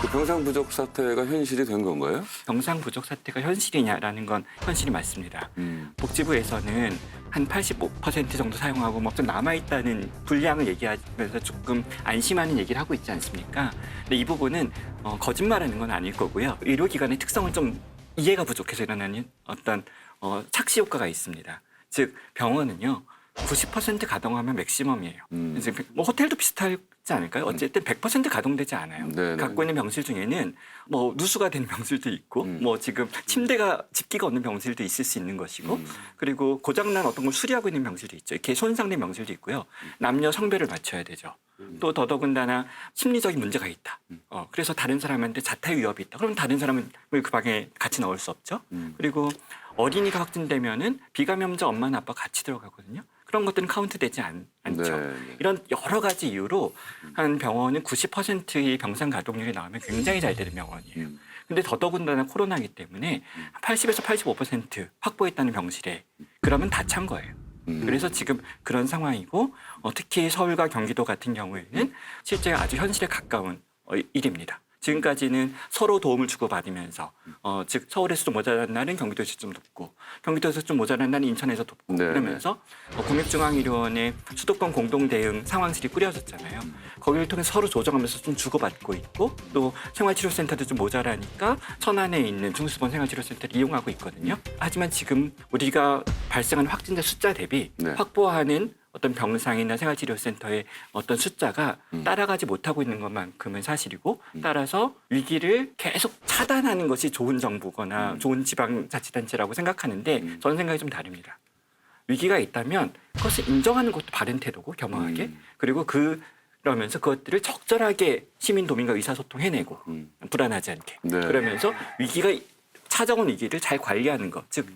그 병상 부족 사태가 현실이 된 건가요? 병상 부족 사태가 현실이냐라는 건 현실이 맞습니다. 복지부에서는 한 85% 정도 사용하고 뭐 좀 남아있다는 분량을 얘기하면서 조금 안심하는 얘기를 하고 있지 않습니까? 근데 이 부분은 거짓말하는 건 아닐 거고요. 의료기관의 특성을 좀 이해가 부족해서 일어나는 어떤 착시 효과가 있습니다. 즉 병원은요 90% 가동하면 맥시멈이에요. 이제 뭐 호텔도 비슷하지 않을까요? 어쨌든 100% 가동되지 않아요. 네네. 갖고 있는 병실 중에는 뭐 누수가 되는 병실도 있고 뭐 지금 침대가 집기가 없는 병실도 있을 수 있는 것이고 그리고 고장난 어떤 걸 수리하고 있는 병실도 있죠. 이렇게 손상된 병실도 있고요. 남녀 성별을 맞춰야 되죠. 또 더더군다나 심리적인 문제가 있다. 그래서 다른 사람한테 자살 위협이 있다. 그럼 다른 사람을 그 방에 같이 넣을 수 없죠. 그리고 어린이가 확진되면은 비감염자 엄마나 아빠 같이 들어가거든요. 그런 것들은 카운트되지 않죠. 네. 이런 여러 가지 이유로 한 병원은 90%의 병상 가동률이 나오면 굉장히 잘 되는 병원이에요. 근데 더더군다나 코로나이기 때문에 80에서 85% 확보했다는 병실에 그러면 다 찬 거예요. 그래서 지금 그런 상황이고 특히 서울과 경기도 같은 경우에는 실제 아주 현실에 가까운 일입니다. 지금까지는 서로 도움을 주고받으면서 즉 서울에서 좀 모자란 날은 경기도에서 좀 돕고 경기도에서 좀 모자란 날은 인천에서 돕고 네. 그러면서 국립중앙의료원의 수도권 공동대응 상황실이 꾸려졌잖아요. 거기를 통해 서로 조정하면서 좀 주고받고 있고 또 생활치료센터도 좀 모자라니까 천안에 있는 중수본 생활치료센터를 이용하고 있거든요. 하지만 지금 우리가 발생한 확진자 숫자 대비 네. 확보하는 어떤 병상이나 생활치료센터의 어떤 숫자가 따라가지 못하고 있는 것만큼은 사실이고 따라서 위기를 계속 차단하는 것이 좋은 정부거나 좋은 지방자치단체라고 생각하는데 저는 생각이 좀 다릅니다. 위기가 있다면 그것을 인정하는 것도 바른 태도고 겸허하게 그리고 그러면서 그것들을 적절하게 시민 도민과 의사소통해내고 불안하지 않게 네. 그러면서 위기가 찾아온 위기를 잘 관리하는 것 즉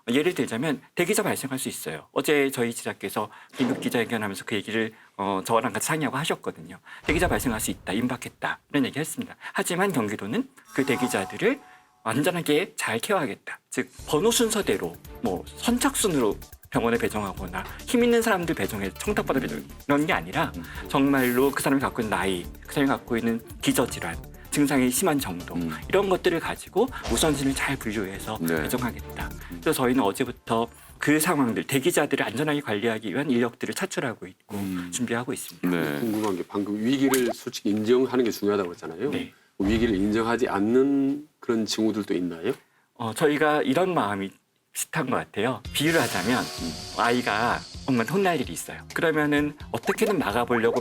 예를 들자면 대기자 발생할 수 있어요. 어제 저희 제작께서 긴급 기자회견하면서 그 얘기를 저랑 같이 상의하고 하셨거든요. 대기자 발생할 수 있다, 임박했다 이런 얘기했습니다. 하지만 경기도는 그 대기자들을 안전하게 잘 케어하겠다. 즉 번호 순서대로 뭐 선착순으로 병원에 배정하거나 힘 있는 사람들 배정해 청탁받아 배정 이런 게 아니라 정말로 그 사람이 갖고 있는 나이, 그 사람이 갖고 있는 기저질환 증상이 심한 정도 이런 것들을 가지고 우선순위를 잘 분류해서 네. 배정하겠다. 그래서 저희는 어제부터 그 상황들 대기자들을 안전하게 관리하기 위한 인력들을 차출하고 있고 준비하고 있습니다. 네. 궁금한 게 방금 위기를 솔직히 인정하는 게 중요하다고 그랬잖아요. 네. 위기를 인정하지 않는 그런 징후들도 있나요? 저희가 이런 마음이 비슷한 것 같아요. 비유를 하자면 아이가 엄마한테 혼날 일이 있어요. 그러면은 어떻게든 막아보려고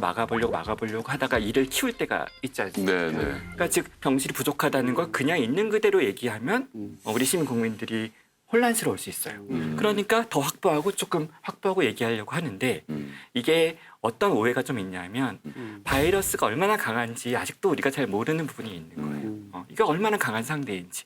하다가 이를 키울 때가 있지 않습니까? 네, 네. 그러니까 즉 병실이 부족하다는 걸 그냥 있는 그대로 얘기하면 우리 시민 국민들이 혼란스러울 수 있어요. 그러니까 더 확보하고 얘기하려고 하는데 이게 어떤 오해가 좀 있냐면 바이러스가 얼마나 강한지 아직도 우리가 잘 모르는 부분이 있는 거예요. 이게 얼마나 강한 상대인지